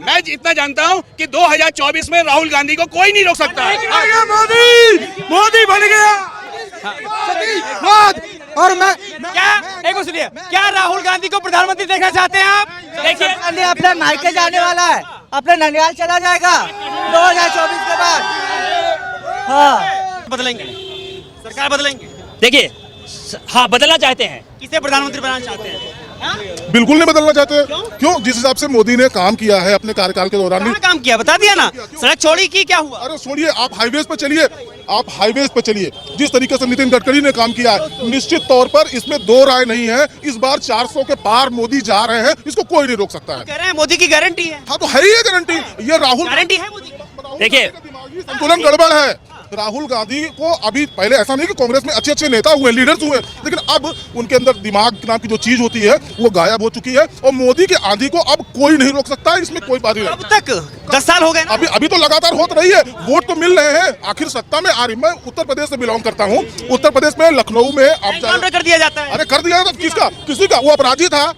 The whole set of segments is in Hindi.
मैं इतना जानता हूं कि 2024 में राहुल गांधी को कोई नहीं रोक सकता। मोदी बन गया। और मैं क्या एक बार सुनिए, क्या राहुल गांधी को प्रधानमंत्री देखना चाहते हैं आप? देखिए अपने मायके जाने वाला है, अपने ननिहाल चला जाएगा 2024 के बाद। हाँ बदलेंगे, सरकार बदलेंगे। देखिए हाँ बदलना चाहते हैं। किसे प्रधानमंत्री बनाना चाहते हैं? बिल्कुल नहीं बदलना चाहते। क्यों? जिस हिसाब से मोदी ने काम किया है अपने कार्यकाल के दौरान। कहाँ काम किया बता दिया ना, सड़क छोड़ी की क्या हुआ? अरे छोड़िए, आप हाईवेज पे चलिए, आप हाईवेज पे चलिए। जिस तरीके से नितिन गडकरी ने काम किया है, निश्चित तौर पर इसमें दो राय नहीं है। इस बार 400 के पार मोदी जा रहे हैं, इसको कोई नहीं रोक सकता है। कह रहे हैं मोदी की गारंटी है। हाँ तो है ही गारंटी। ये राहुल गारंटी है मोदी। देखिए दिमागी संतुलन गड़बड़ है। राहुल गांधी को अभी पहले ऐसा नहीं कि कांग्रेस में अच्छे अच्छे नेता हुए, लीडर्स हुए, लेकिन अब उनके अंदर दिमाग नाम की जो चीज होती है वो गायब हो चुकी है। और मोदी के आंधी को अब कोई नहीं रोक सकता है, इसमें कोई बात नहीं। अब तक 10 साल हो गए ना? अभी तो लगातार होत रही है, वोट तो मिल रहे हैं, आखिर सत्ता में आ रही। मैं उत्तर प्रदेश से बिलोंग करता हूँ। उत्तर प्रदेश में लखनऊ में एनकाउंटर कर दिया जाता है। अरे कर दिया था किसका? किसी का? वो अपराधी था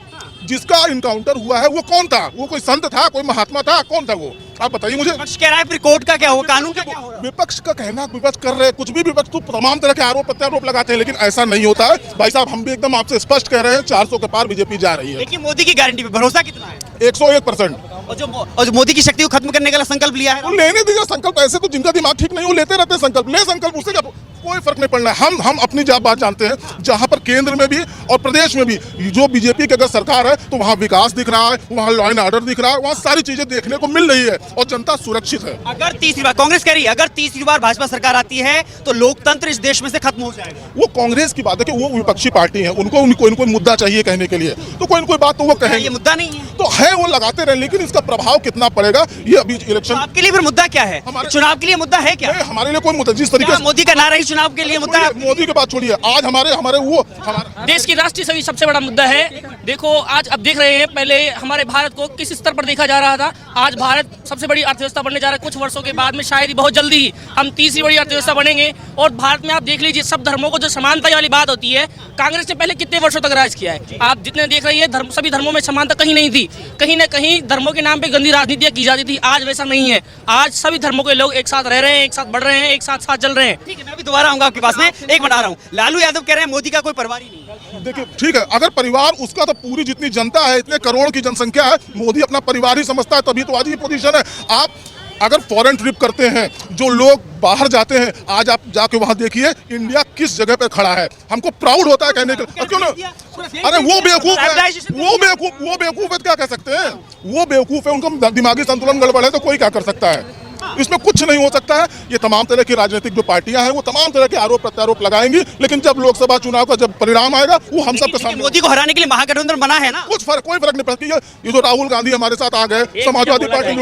जिसका इनकाउंटर हुआ है। वो कौन था? वो कोई संत था, कोई महात्मा था? कौन था वो? आप बताइए मुझे। विपक्ष कह रहा है फिर कोर्ट का क्या होगा, कानून का क्या होगा? विपक्ष का कहना, विपक्ष कर रहे हैं कुछ भी। विपक्ष तो तमाम तरह के आरोप प्रत्यारोप लगाते हैं, लेकिन ऐसा नहीं होता है भाई साहब। हम भी एकदम आपसे स्पष्ट कह रहे हैं, 400 के पार बीजेपी जा रही है। लेकिन मोदी की गारंटी पे भरोसा कितना है? 101%। और जो मोदी की शक्ति को खत्म करने का संकल्प लिया है, लेने दीजिए संकल्प। ऐसे तो जिनका दिमाग ठीक नहीं वो लेते रहते हैं संकल्प। ले संकल्प, उससे क्या कोई फर्क नहीं पड़ना है। हम अपनी बात जानते हैं। जहां पर केंद्र में भी और प्रदेश में भी जो बीजेपी की अगर सरकार है तो वहां विकास दिख रहा है, वहां लॉ एंड ऑर्डर दिख रहा है, वहां सारी चीजें देखने को मिल रही है और जनता सुरक्षित है। अगर तीसरी बार कांग्रेस कह रही है, अगर तीसरी बार भाजपा सरकार आती है तो लोकतंत्र इस देश में से खत्म हो जाएगा। वो कांग्रेस की बात है कि वो विपक्षी पार्टी है, उनको कोई मुद्दा चाहिए कहने के लिए, तो कोई न कोई बात तो वो कहेंगे। ये मुद्दा नहीं है तो है, वो लगाते रहे, लेकिन इसका प्रभाव कितना पड़ेगा ये अभी इलेक्शन। आपके लिए फिर मुद्दा क्या है? चुनाव के लिए मुद्दा है क्या? हमारे लिए कोई मुद्दा जिस तरीके से मोदी का नारा ही चुनाव के लिए मुद्दा है। मोदी की बात छोड़िए, आज हमारे देश की राष्ट्रीय छवि सबसे बड़ा मुद्दा है। देखो आज अब देख रहे हैं, पहले हमारे भारत को किस स्तर पर देखा जा रहा था, आज भारत सबसे बड़ी अर्थव्यवस्था बनने जा रहा है। कुछ वर्षों के बाद में शायद ही बहुत जल्दी ही हम तीसरी बड़ी अर्थव्यवस्था बनेंगे। और भारत में आप देख लीजिए, सब धर्मों को जो समानता वाली बात होती है, कांग्रेस ने पहले कितने वर्षों तक राज किया है। आप जितने देख रही है, सभी धर्मों में समानता कहीं नहीं थी। कहीं न कहीं धर्मों के नाम पे गंदी राजनीतियां की जाती थी। आज वैसा नहीं है। आज सभी धर्मों के लोग एक साथ रह रहे हैं, एक साथ बढ़ रहे हैं, एक साथ साथ चल रहे हैं। ठीक है, मैं भी दोबारा आऊंगा आपके पास में। एक मिनट आ रहा हूँ। लालू यादव कह रहे हैं मोदी का कोई परिवार ही नहीं। देखिए ठीक है, अगर परिवार उसका तो पूरी जितनी जनता है, इतने करोड़ की जनसंख्या है, मोदी अपना परिवार ही समझता है, तभी तो आज ये पोजीशन है। आप अगर फॉरेन ट्रिप करते हैं, जो लोग बाहर जाते हैं, आज आप जाके वहां देखिए इंडिया किस जगह पे खड़ा है। हमको प्राउड होता है कहने के लिए। क्यों ना? अरे वो बेवकूफ है, वो बेवकूफ है, क्या कह सकते हैं? वो बेवकूफ है, उनका दिमागी संतुलन गड़बड़ है, तो कोई क्या कर सकता है? इसमें कुछ नहीं हो सकता है। ये तमाम तरह की राजनीतिक जो पार्टियां हैं वो तमाम तरह के आरोप प्रत्यारोप लगाएंगी, लेकिन जब लोकसभा चुनाव का जब परिणाम आएगा वो हम सबके सामने। मोदी को हराने के लिए महागठबंधन बना है ना, कोई फर्क नहीं पड़ता। ये जो राहुल गांधी हमारे साथ आ गए, समाजवादी पार्टी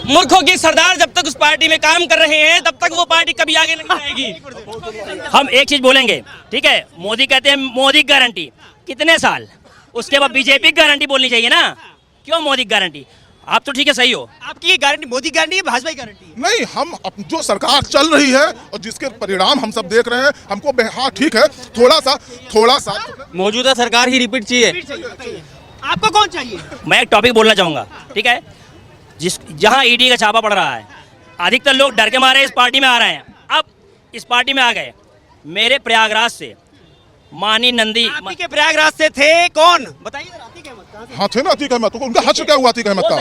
मूर्खों के सरदार जब तक उस पार्टी में काम कर रहे हैं तब तक वो पार्टी कभी आगे नहीं आएगी। हम एक चीज बोलेंगे, ठीक है, मोदी कहते हैं मोदी गारंटी कितने साल, उसके बाद बीजेपी की गारंटी बोलनी चाहिए ना। क्यों मोदी की गारंटी? आप तो ठीक है, सही हो। आपकी ये गारंटी मोदी गारंटी है, भाजपा की गारंटी है? नहीं, हम जो सरकार चल रही है और जिसके परिणाम हम सब देख रहे हैं, हमको हाँ ठीक है, थोड़ा सा मौजूदा सरकार ही रिपीट चाहिए। आपको कौन चाहिए? मैं एक टॉपिक बोलना चाहूंगा, ठीक है। जहां ईडी का छापा पड़ रहा है, अधिकतर लोग डर के मारे इस पार्टी में आ रहे हैं। अब इस पार्टी में आ गए। मेरे प्रयागराज से मानी नंदी के प्रयागराज से थे कौन बताइए? हाँ थे ना अतीक अहमद, तो उनका हश्र क्या हुआ अतीक अहमद का?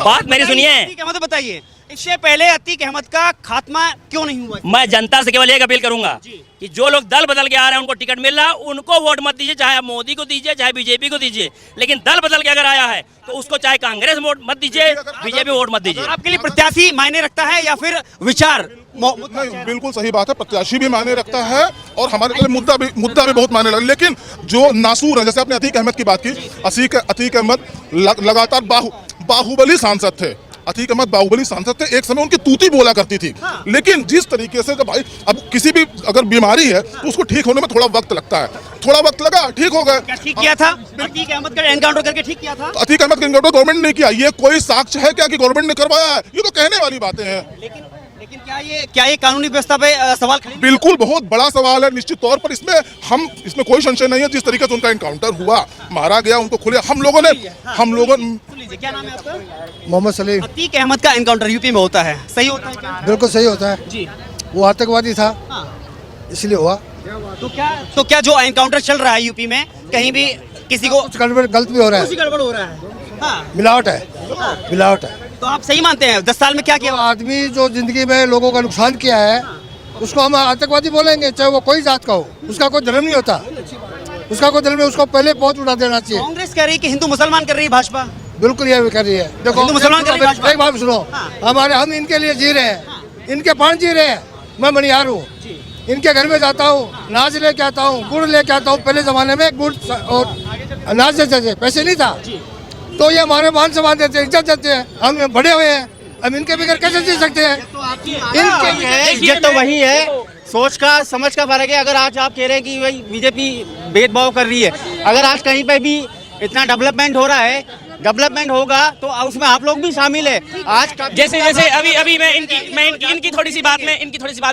बात मेरी सुनिए। अतीक अहमद बताइए, इससे पहले अतीक अहमद का खात्मा क्यों नहीं हुआ? मैं जनता से केवल एक अपील करूंगा कि जो लोग दल बदल के आ रहे हैं, उनको टिकट मिल रहा है, उनको वोट मत दीजिए। चाहे आप मोदी को दीजिए, चाहे बीजेपी को दीजिए, लेकिन दल बदल के अगर आया है तो उसको चाहे कांग्रेस वोट मत दीजिए, बीजेपी वोट मत दीजिए। आपके लिए प्रत्याशी मायने रखता है या फिर विचार? नहीं, बिल्कुल सही बात है, प्रत्याशी भी मायने रखता है और हमारे लिए मुद्दा भी बहुत मायने रखता है। लेकिन जो नासूर है, जैसे आपने अतीक अहमद की बात की, अतीक अहमद लगातार बाहुबली सांसद थे। अतीक अहमद बाहुबली सांसद थे, एक समय उनकी तूती बोला करती थी। लेकिन जिस तरीके से जब भाई अब किसी भी अगर बीमारी है तो उसको ठीक होने में थोड़ा वक्त लगता है, थोड़ा वक्त लगा, ठीक हो गए। ठीक किया था अतीक अहमद का एनकाउंटर करके, ठीक किया था। अतीक अहमद का एनकाउंटर गवर्नमेंट ने किया, ये कोई साक्ष्य है क्या कि गवर्नमेंट ने करवाया है? ये तो कहने वाली बातें हैं। लेकिन क्या ये कानूनी व्यवस्था पे सवाल खड़े नहीं? बिल्कुल बहुत बड़ा सवाल है। निश्चित तौर पर इसमें कोई संशय नहीं है। जिस तरीके से उनका एनकाउंटर हुआ, मारा गया, उनको खुले हम लोगों सुन लीजिए, क्या नाम है आपका? मोहम्मद सलीम। अतीक अहमद का एनकाउंटर यूपी में होता है, सही होता है क्या? बिल्कुल सही होता है जी। वो आतंकवादी था हाँ। इसलिए हुआ। तो क्या जो एनकाउंटर चल रहा है यूपी में कहीं भी किसी को कुछ गड़बड़ गलत भी हो रहा कुछ है, गड़बड़ हो रहा है? हाँ। मिलावट है, मिलावट है। तो आप सही मानते हैं 10 साल में क्या किया? आदमी जो जिंदगी में लोगों का नुकसान किया है उसको हम आतंकवादी बोलेंगे, चाहे वो कोई जात का हो। उसका कोई धर्म नहीं होता, उसका कोई धर्म नहीं, उसको पहले पहुंच उठा देना चाहिए। कांग्रेस कह रही है कि हिंदू मुसलमान कर रही है भाजपा। बिल्कुल ये भी कर रही है। देखो हिंदू मुसलमान कर रही है भाजपा। एक बात सुनो, हम इनके लिए जी रहे हैं, इनके पान जी रहे हैं। मैं मनिहार हूँ, इनके घर में जाता हूँ, अनाज लेके आता हूँ, गुड़ लेके आता हूँ। पहले जमाने में गुड़ और अनाज देते थे, पैसे नहीं था, तो ये हमारे मान सम्मान देते हैं, इज्जत देते हैं। हम बड़े हुए हैं, अब इनके बगैर कैसे जी सकते हैं? ये तो वही है, सोच का समझ का फर्क है। अगर आज आप कह रहे हैं कि भाई बीजेपी भेदभाव कर रही है, अगर आज कहीं पे भी इतना डेवलपमेंट हो रहा है, डेवलपमेंट होगा तो उसमें आप लोग भी शामिल है। आज जैसे अभी मैं इनकी थोड़ी सी बात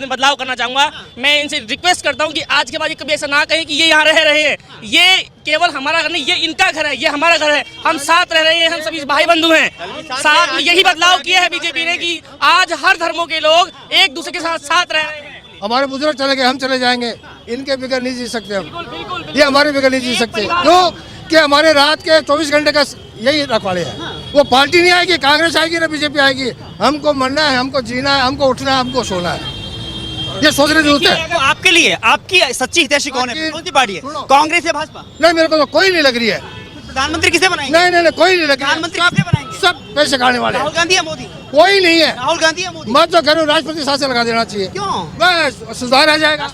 में बदलाव करना चाहूंगा। मैं इनसे रिक्वेस्ट करता हूं कि आज के बाद ये कभी ऐसा ना कहें कि ये यहाँ रह रहे हैं। ये केवल हमारा घर नहीं, ये इनका घर है, ये हमारा घर है। हम साथ रह रहे हैं, हम सभी भाई बंधु हैं। साथ में यही बदलाव किया है बीजेपी ने कि आज हर धर्मों के लोग एक दूसरे के साथ रह रहे हैं। हमारे बुजुर्ग चले गए, हम चले जाएंगे, इनके बगैर नहीं जी सकते हम। ये हमारे बगैर नहीं जी सकते, क्यों कि हमारे रात के 24 घंटे का यही रखवाले हैं। वो पार्टी नहीं आएगी, कांग्रेस आएगी ना बीजेपी आएगी। हमको मरना है, हमको जीना है, हमको उठना है, हमको सोना है। ये सोचने की जरूरत है। तो आपके लिए आपकी सच्ची हितैषी कौन है? कौन सी पार्टी है? कांग्रेस या भाजपा? नहीं, मेरे को तो कोई नहीं लग रही है। प्रधानमंत्री किसे बनाएंगे? नहीं, कोई नहीं लग रही है। प्रधानमंत्री किसे बनाएंगे? सब पैसे खाने वाले हैं। राहुल गांधी या मोदी? कोई नहीं है। राहुल गांधी या मोदी? मैं तो कह रहा हूँ राष्ट्रपति शासन लगा देना चाहिए। क्यों? बस सुधार आ जाएगा।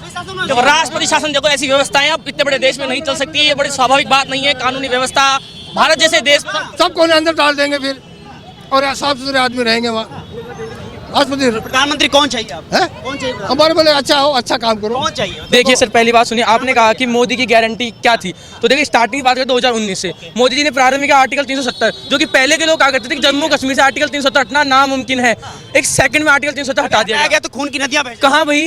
देखो राष्ट्रपति शासन, देखो ऐसी व्यवस्थाएं अब इतने बड़े देश में नहीं चल सकती है। ये बड़ी स्वाभाविक बात नहीं है। कानूनी व्यवस्था भारत जैसे देश सबको अंदर डाल देंगे फिर, और साफ सुथरे आदमी रहेंगे वहाँ। राष्ट्रपति प्रधानमंत्री कौन चाहिए आप? है कौन चाहिए? हमारे बोले अच्छा हो, अच्छा काम करो। कौन चाहिए? देखिए सर, पहली बात सुनिए, आपने कहा कि मोदी की गारंटी क्या थी। तो देखिए स्टार्टिंग की बात करें 2019 से, मोदी जी ने प्रारंभ में किया आर्टिकल 370, जो कि पहले के लोग कहा करते थे कि जम्मू कश्मीर से आर्टिकल 370 हटना नामुमकिन है। एक सेकंड में आर्टिकल 370 हटा दिया गया। तो खून की नदियां बह कहाँ भाई?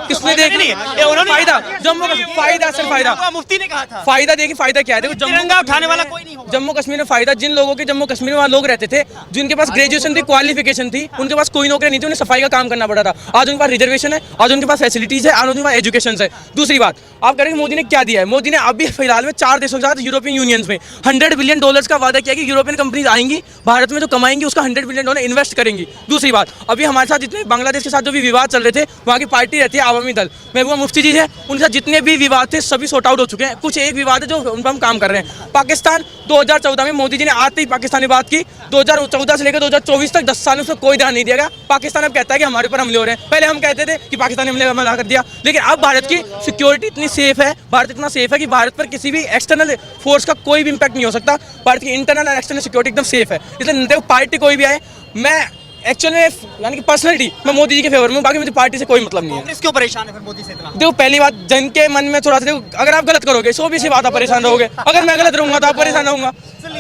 किसने देखा फायदा? जम्मू कश्मीर फायदा सर, फायदा मुफ्ती ने कहा था। फायदा देखिए, फायदा क्या है? देखो तिरंगा उठाने वाला कोई नहीं होगा। जम्मू कश्मीर में फायदा जिन लोगों के जम्मू कश्मीर में वहाँ लोग रहते थे, जिनके पास ग्रेजुएशन थी, क्वालिफिकेशन थी, उनके पास कोई नौकरी नहीं थी, उन्हें सफाई का काम करना पड़ा था। आज उनके पास रिजर्वेशन है, आज उनके पास फैसिलिटीज है, आज उनके पास एजुकेशन है। दूसरी बात, आप कह रहे हैं मोदी ने क्या दिया है? मोदी ने अभी फिलहाल में 4 देशों के साथ यूरोपियन यूनियन में $100 बिलियन का वादा किया कि यूरोपियन कंपनीज आएंगी भारत में, जो कमाएंगी उसका $100 बिलियन इन्वेस्ट करेंगी। दूसरी बात, अभी हमारे साथ जितने बांग्लादेश के साथ जो भी विवाद चल रहे थे, वहाँ की पार्टी रहती है आवामी दल, महबूबा मुफ्ती जी है, उनके साथ जितने भी विवाद थे सभी सॉर्ट आउट हो चुके हैं। कुछ एक विवाद है जो उन पर हम काम कर रहे हैं। पाकिस्तान 2014 में मोदी जी ने आते ही पाकिस्तान में बात की, 2014 से लेकर 2024 तक 10 साल में उसको कोई ध्यान नहीं दिया गया। पाकिस्तान अब कहता है कि हमारे ऊपर हमले हो रहे हैं। पहले हम कहते थे कि पाकिस्तान ने हमला कर दिया, लेकिन अब भारत की सिक्योरिटी इतनी सेफ है, भारत इतना सेफ है कि भारत पर किसी भी एक्सटर्नल फोर्स का कोई भी इम्पैक्ट नहीं हो सकता। भारत की इंटरनल और एक्सटर्नल सिक्योरिटी एकदम सेफ है। इसलिए देखो पार्टी कोई भी आए, मैं एक्चुअल में यानी कि पर्सनलिटी मैं मोदी जी के फेवर में हूं, बाकी मुझे पार्टी से कोई मतलब नहीं है। कांग्रेस क्यों परेशान है फिर मोदी से इतना? देखो पहली बात, जन के मन में थोड़ा सा, देखो अगर आप गलत करोगे 100 भी सी बात आप परेशान रहोगे, अगर मैं गलत रहूंगा तो आप परेशान रहूंगा।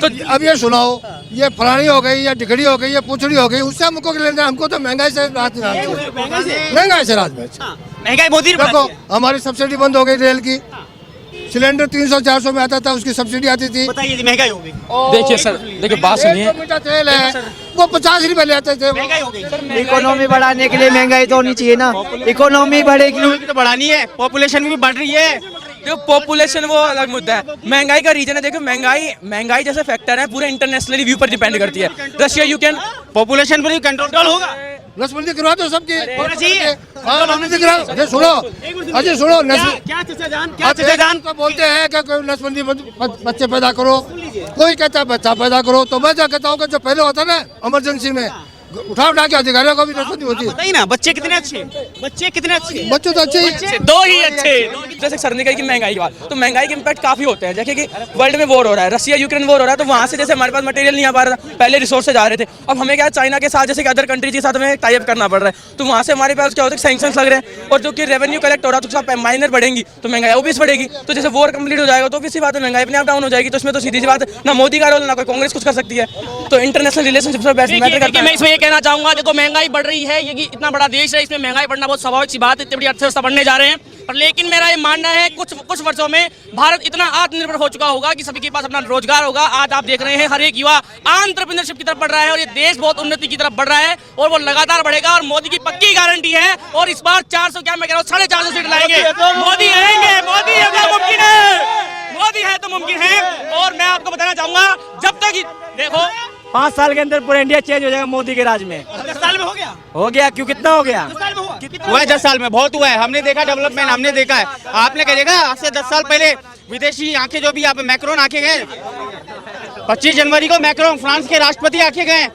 तो अब ये सुनाओ, ये फलानी हो गई, या टिकड़ी हो गई, या पूछड़ी हो गई, उससे हमको क्या लेना? हमको तो महंगाई से राहत मिला, महंगाई से राहत मिला। महंगाई मोदी ने देखो बढ़ाई है। हमारी सब्सिडी बंद हो गई रेल की, सिलेंडर 300-400 में आता था, उसकी सब्सिडी आती थी। बताइए महंगाई हो गई। देखिए सर, देखिए बात सुनिए, 1 मीटर तेल है वो 50 रुपए ले आते थे। महंगाई हो गई। इकोनॉमी बढ़ाने के लिए महंगाई तो होनी चाहिए ना, इकोनॉमी बढ़ेगी तो बढ़ानी है, पॉपुलेशन भी बढ़ रही है। देखो पॉपुलेशन वो अलग मुद्दा है, महंगाई का रीजन है। देखो महंगाई जैसे फैक्टर है पूरे इंटरनेशनली व्यू पर डिपेंड करती है। रशिया यूक्रेन पॉपुलेशन पर कंट्रोल होगा। नसबंदी करवा दो सबकी, चाहिए। नसबंदी करा। अरे सुनो, अजय सुनो, क्या चाचा जान तो बोलते हैं कि कोई नसबंदी बच्चे पैदा करो, कोई कहता है बच्चा पैदा करो, तो मैं क्या कहता हूँ कि जो पहले होता ना इमरजेंसी में उठा के अधिकारियों को भी नसबंदी होती है। बताइए ना, बच्चे कितने अच्छे, बच्चे कितने अच्छे, बच्चे तो अच्छे ही, दो ही अच्छे। जैसे सर ने कहा कि महंगाई की बात, तो महंगाई के इम्पैक्ट काफी होते हैं। देखिए कि वर्ल्ड में वॉर हो रहा है, रशिया यूक्रेन वॉर हो रहा है, तो वहाँ से जैसे हमारे पास मटेरियल नहीं आ पा रहा था, पहले रिसोर्सेज आ रहे थे, अब हमें क्या चाइना के साथ जैसे कि अदर कंट्रीज के साथ हमें टाई अप करना पड़ रहा है, तो वहाँ से हमारे पास क्या होता है सैंक्शंस लग रहे हैं, और जो कि रेवेन्यू कलेक्ट हो रहा है तो माइनर बढ़ेंगी तो महंगाई ऑब्वियस बढ़ेगी। तो जैसे वॉर कंप्लीट हो जाएगा तो ऑब्वियस सी बात है महंगाई अपने आप डाउन हो जाएगी। तो इसमें तो सीधी सी बात है, ना मोदी का रोल ना कोई कांग्रेस कुछ कर सकती है। तो इंटरनेशनल रिलेशनशिप में मैटर करता है। मैं इसमें ये कहना चाहूंगा, देखो महंगाई बढ़ रही है, ये कि इतना बड़ा देश है, इसमें महंगाई बढ़ना बहुत स्वाभाविक सी बात है, इतनी बड़ी अर्थव्यवस्था बढ़ने जा रहे हैं। पर लेकिन मेरा ये मानना है कुछ वर्षों में भारत इतना आत्मनिर्भर हो चुका होगा कि सभी के पास अपना रोजगार होगा। आज आप देख रहे हैं हर एक युवा एंटरप्रेन्योरशिप की तरफ बढ़ रहा है और ये देश बहुत उन्नति की तरफ बढ़ रहा है और वो लगातार बढ़ेगा। और मोदी की पक्की गारंटी है और इस बार 400 क्या मैं कह रहा हूँ 450 सीट लाएंगे। मोदी आएंगे, मोदी है तो मुमकिन है, मोदी है तो मुमकिन है। और मैं आपको बताना चाहूंगा, जब तक देखो 5 साल के अंदर पूरा इंडिया चेंज हो जाएगा मोदी के राज में। 10 साल में हो गया, हो गया क्यों, कितना हो गया? हुआ है 10 साल में, बहुत हुआ है। हमने देखा डेवलपमेंट, हमने देखा है। आपने क्या देखा, आज से 10 साल पहले विदेशी आके जो भी यहाँ पे मैक्रोन आके गए, 25 जनवरी को मैक्रोन फ्रांस के राष्ट्रपति आके गए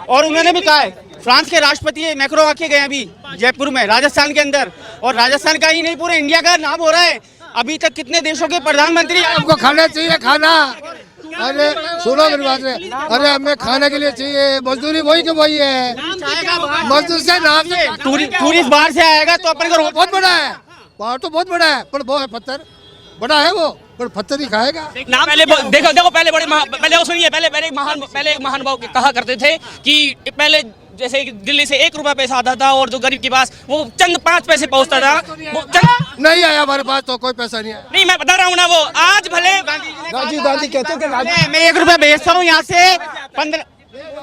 और उन्होंने भी कहा है, फ्रांस के राष्ट्रपति मैक्रो आके गए अभी जयपुर में, राजस्थान के अंदर। और राजस्थान का ही नहीं, पूरे इंडिया का नाम हो रहा है। अभी तक कितने देशों के प्रधानमंत्री हमको खाना चाहिए, खाना। अरे सुनो मेरी बात है, अरे हमें खाने के लिए चाहिए, मजदूरी वही के वही है, मजदूर से नाम से टूरिस्ट बाहर से आएगा तो अपन को बहुत बड़ा है, पहाड़ तो बहुत बड़ा है, पर वो है पत्थर, बड़ा है वो, पर पत्थर ही खाएगा। नाम पहले देखो पहले बड़े पहले सुनिए, पहले एक महानुभाव कहा करते थे कि पहले जैसे दिल्ली से 1 रुपया पैसा आता था और जो गरीब के पास वो चंद 5 पैसे पहुंचता था, वो नहीं आया हमारे पास तो कोई पैसा नहीं आया। नहीं मैं बता रहा हूँ ना, वो आज भले राजीव गांधी कहते थे मैं 1 रुपया बेचता हूँ यहाँ से 15,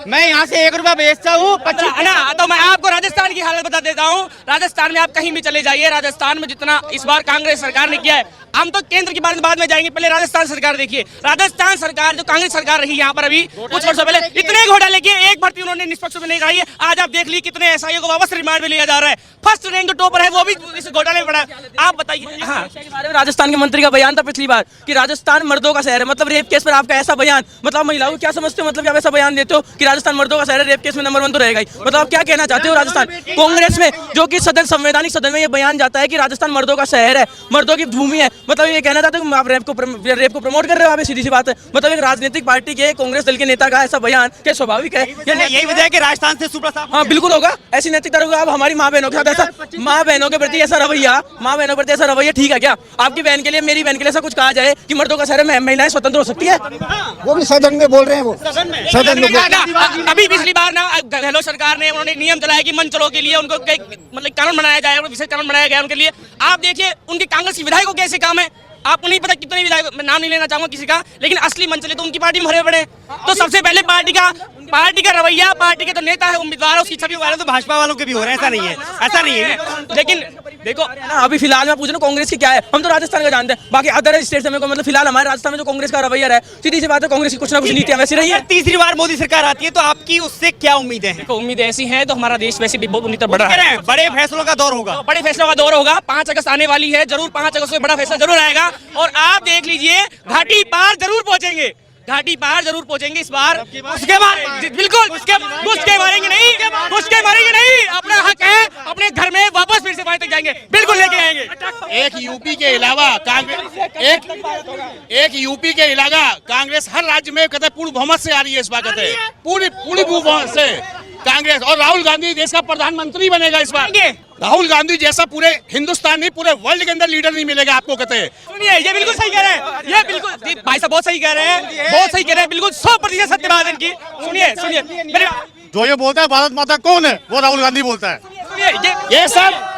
मैं यहाँ से 1 रुपया बेचता हूँ 25 ना। तो मैं आपको राजस्थान की हालत बता देता हूँ। राजस्थान में आप कहीं भी चले जाइए, राजस्थान में जितना इस बार कांग्रेस सरकार ने किया है, हम तो केंद्र की बारे में बाद में जाएंगे, पहले राजस्थान सरकार देखिए। राजस्थान सरकार जो कांग्रेस सरकार रही यहाँ पर अभी कुछ वर्षों पहले, इतने घोटाले किए, एक भर्ती उन्होंने निष्पक्ष में नहीं कराई है। आज आप देख लीजिए कितने एसआईओ को वापस रिमांड में लिया जा रहा है। फर्स्ट रैंक जो टॉपर है वो भी इस घोटाले में पड़ा। आप बताइए। हाँ, राजस्थान के मंत्री का बयान था पिछली बार कि राजस्थान मर्दों का शहर है, मतलब रेप केस पर आपका ऐसा बयान, मतलब महिलाओं को क्या समझते हो, मतलब आप ऐसा बयान देते हो कि राजस्थान मर्दों का शहर है, रेप केस में नंबर 1 तो रहेगा ही। मतलब आप क्या कहना चाहते हो? राजस्थान कांग्रेस में जो कि सदन, संवैधानिक सदन में ये बयान जाता है कि राजस्थान मर्दों का शहर है, मर्दों की भूमि है, मतलब ये कहना चाहते हो आप रेप को प्रमोट कर रहे हो? आप सीधी सी बात है, मतलब एक राजनीतिक पार्टी के कांग्रेस दल के नेता का ऐसा बयान क्या स्वाभाविक है? यही वजह है कि राजस्थान से सुप्रसाद। हाँ बिल्कुल होगा, ऐसी नैतिकता होगा। अब हमारी माँ बहनों के साथ ऐसा, माँ बहनों के प्रति ऐसा रवैया, माँ बहनों के प्रति ऐसा रवैया ठीक है क्या? आपकी बहन के लिए, मेरी बहन के लिए ऐसा कुछ कहा जाए कि मर्दों का शहर में महिलाएं स्वतंत्र हो सकती है? वो भी सदन में बोल रहे हैं, वो सदन में। अभी पिछली बार ना गहलोत सरकार ने उन्होंने नियम चलाया कि मंचलों के लिए उनको मतलब कानून बनाया जाएगा, विशेष कानून बनाया गया उनके लिए। आप देखिए उनके कांग्रेस के विधायकों कैसे काम है, आपको नहीं पता कितने विधायक, मैं नाम नहीं लेना चाहूंगा किसी का, लेकिन असली मंचले तो उनकी पार्टी में भरे पड़े। तो सबसे पहले पार्टी का रवैया, पार्टी के तो नेता है, उम्मीदवार है, उसकी छवि वाले तो भाजपा वालों के भी हो रहे हैं, ऐसा नहीं है, ऐसा नहीं है। लेकिन देखो अभी फिलहाल मैं पूछ रहा हूँ कांग्रेस की क्या है, हम तो राजस्थान का जानते हैं, बाकी अदर स्टेट से मतलब फिलहाल हमारे राजस्थान में जो कांग्रेस का रवैया है, सीधी सी बात है, कांग्रेस की कुछ ना कुछ नीतियां वैसी रही है। तीसरी बार मोदी सरकार आती है तो आपकी उससे क्या उम्मीदें हैं? देखो उम्मीद ऐसी है तो हमारा देश वैसे भी बहुत उन्नति बढ़ रहा है, बड़े फैसलों का दौर होगा, बड़े फैसलों का दौर होगा। 5 अगस्त आने वाली है, जरूर 5 अगस्त में बड़ा फैसला जरूर आएगा और आप देख लीजिए घाटी पार जरूर पहुंचेंगे, घाटी पार जरूर पहुंचेंगे इस बार। उसके बाद बिल्कुल उसके मारेंगे नहीं, अपना हक है, अपने घर में वापस फिर से वहां तक जाएंगे, बिल्कुल लेके आएंगे। एक यूपी के अलावा कांग्रेस, एक यूपी के अलावा कांग्रेस हर राज्य में कहते पूर्ण बहुमत से आ रही है, इस बार कहते पूरी बहुमत से कांग्रेस। और राहुल गांधी देश का प्रधानमंत्री बनेगा इस बार। राहुल गांधी जैसा पूरे हिंदुस्तान नहीं पूरे वर्ल्ड के अंदर लीडर नहीं मिलेगा आपको, कहते हैं। सुनिए ये बिल्कुल सही कह रहे हैं, ये बिल्कुल भाई साहब बहुत सही कह रहे हैं, बहुत सही कह रहे हैं, बिल्कुल 100% सत्य बात है इनकी। सुनिए मेरे जो ये बोलता है भारत माता कौन है, वो राहुल गांधी बोलता है। ये सब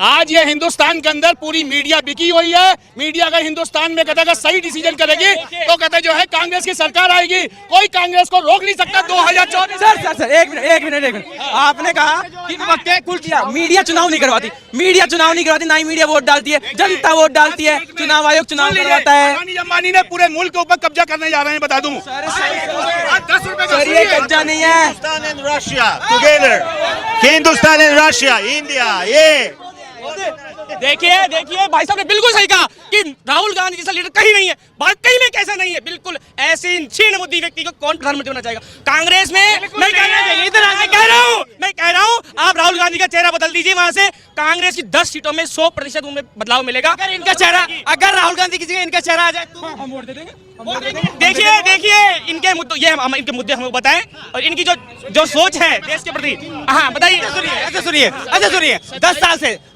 आज ये हिंदुस्तान के अंदर पूरी मीडिया बिकी हुई है। मीडिया अगर हिंदुस्तान में कहता है सही डिसीजन करेगी तो कहते जो है कांग्रेस की सरकार आएगी, कोई कांग्रेस को रोक नहीं सकता 2024। सर एक मिनट आपने कहा कि मीडिया चुनाव नहीं करवाती, ना ही मीडिया वोट डालती है, जनता वोट डालती है, चुनाव आयोग चुनाव करवाता है। अंबानी ने पूरे मुल्क के ऊपर कब्जा करने जा रहे हैं, बता दूं। 10 रुपए का ये कब्जा नहीं है। Russia together, Hindustan and Russia, India, ये देखिए भाई साहब ने बिल्कुल सही कहा कि राहुल गांधी जैसा लीडर कहीं नहीं है, भारत कहीं में कैसा नहीं है। बिल्कुल ऐसे क्षीण बुद्धि व्यक्ति को कौन प्रधानमंत्री होना चाहेगा? कांग्रेस में मैं कह रहा हूँ आप राहुल गांधी का चेहरा बदल दीजिए, वहां से कांग्रेस की 10 सीटों में 100% उनमें बदलाव मिलेगा। अगर राहुल गांधी की जगह इनका चेहरा आ जाए तो हम वोट दे देंगे। देखिए इनके मुद्दे हमें बताएं और इनकी जो सोच है देश के प्रति। हाँ बताइए। अच्छा सुनिए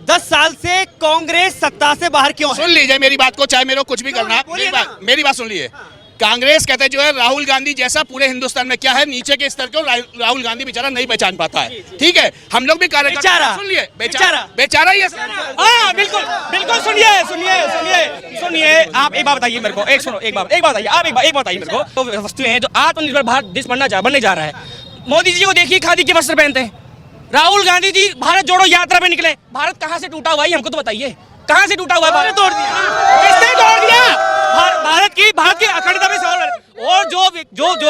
10 साल से कांग्रेस सत्ता से बाहर क्यों है? सुन लीजिए मेरी बात को, चाहे मेरे को कुछ भी करना, मेरी बात सुन लीजिए। कांग्रेस कहते जो है राहुल गांधी जैसा पूरे हिंदुस्तान में क्या है, नीचे के स्तर को राहुल गांधी बेचारा नहीं पहचान पाता है। ठीक है, हम लोग भी कार्यकर्ता सुन लिए, बेचारा ही है। हाँ बिल्कुल बिल्कुल, सुनिए सुनिए सुनिए सुनिए, आप एक बात बताइए मेरे को, एक बात बताइए, आप एक बात बताइए मेरे को। तो वस्तुएं हैं जो आत्मनिर्भर भारत देश बनने जा रहा है। मोदी जी को देखिए खादी के वस्त्र पहनते हैं, राहुल गांधी जी भारत जोड़ो यात्रा पे निकले। भारत कहाँ से टूटा हुआ है हमको तो बताइए, कहाँ से टूटा हुआ है? भारत तोड़ दिया, किसने तोड़ दिया? भारत की अखंडता में सवाल। और जो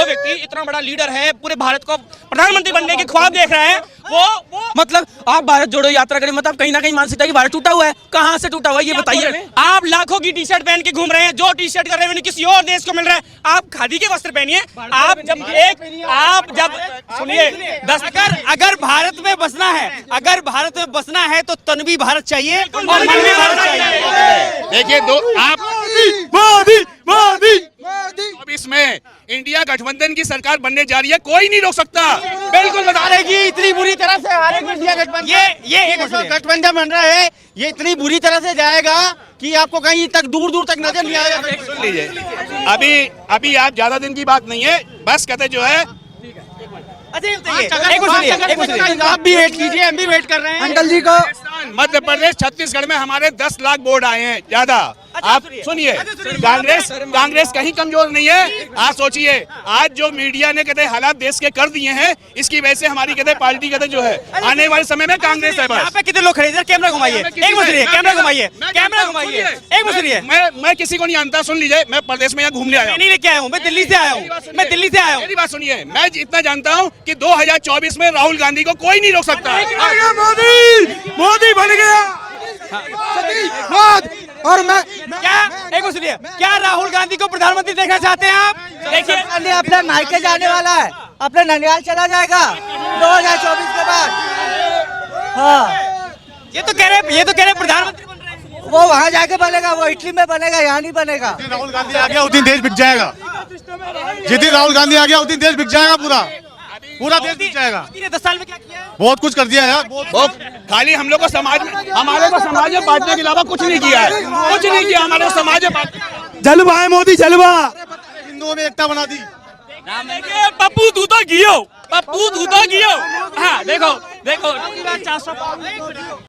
व्यक्ति इतना बड़ा लीडर है, पूरे भारत को प्रधानमंत्री बनने के ख्वाब देख रहा है, वो मतलब आप भारत जोड़ो यात्रा करें, मतलब कहीं ना कहीं मान सकता है कि भारत टूटा हुआ है। कहाँ से टूटा हुआ है ये बताइए। आप लाखों की टी शर्ट पहन के घूम रहे हैं, जो टी शर्ट कर रहे हैं किसी और देश को मिल रहा है। आप खादी के वस्त्र पहनिए। आप जब सुनिए, अगर भारत में बसना है तो तन भी भारत चाहिए और मन भी भारत चाहिए। देखिए अब इसमें इंडिया गठबंधन की सरकार बनने जा रही है, कोई नहीं रोक सकता। बिल्कुल बता हारेगी, इतनी बुरी तरह से हारेगी इंडिया गठबंधन। ये गठबंधन बन रहा है, ये इतनी बुरी तरह से जाएगा कि आपको कहीं तक दूर तक नजर नहीं आएगा। सुन लीजिए, अभी आप ज्यादा दिन की बात नहीं है, बस कहते जो है आप भी वेट कीजिए, हम भी वेट कर रहे हैं अंकल जी को। मध्य प्रदेश छत्तीसगढ़ में हमारे 10 लाख वोट आए हैं ज्यादा। आप सुनिए, कांग्रेस कहीं कमजोर नहीं है। आप सोचिए, आज जो मीडिया ने कहते हालात देश के कर दिए हैं, इसकी वजह से हमारी कहते पार्टी कहते जो है आने वाले समय में कांग्रेस है। बस पे कितने लोग खड़े हैं? कैमरा घुमाइए, कैमरा घुमाइए। मैं किसी को नहीं जानता, सुन लीजिए, मैं प्रदेश में यहाँ घूमने आया हूँ, नहीं लेके आया हूँ, मैं दिल्ली से आया हूँ। मेरी बात सुनिए, मैं इतना जानता हूँ कि 2024 में राहुल गांधी को कोई नहीं रोक सकता। मोदी बन गया। और मैं क्या राहुल गांधी को प्रधानमंत्री देखना चाहते हैं आप? देखिए अपने मायके जाने वाला है, अपने ननिहाल चला जाएगा 2024 के बाद। हाँ, ये तो कह रहे प्रधानमंत्री बन रहे हैं। वो वहाँ जाके बनेगा, वो इटली में बनेगा, यहाँ नहीं बनेगा। राहुल गांधी आ गया उस दिन देश बिक जाएगा। जिस दिन राहुल गांधी आ गया उस दिन देश बिक जाएगा, पूरा देश बिक जाएगा। 10 साल में क्या किया? बहुत कुछ कर दिया यार, बहुत। खाली हम लोग को समाज में बांटने के अलावा कुछ नहीं किया है, कुछ नहीं किया हमारे को समाज में बांटने। जलवा है मोदी, जलवा। हिंदुओं में एकता बना दी। पप्पू तू तो गियो। हाँ देखो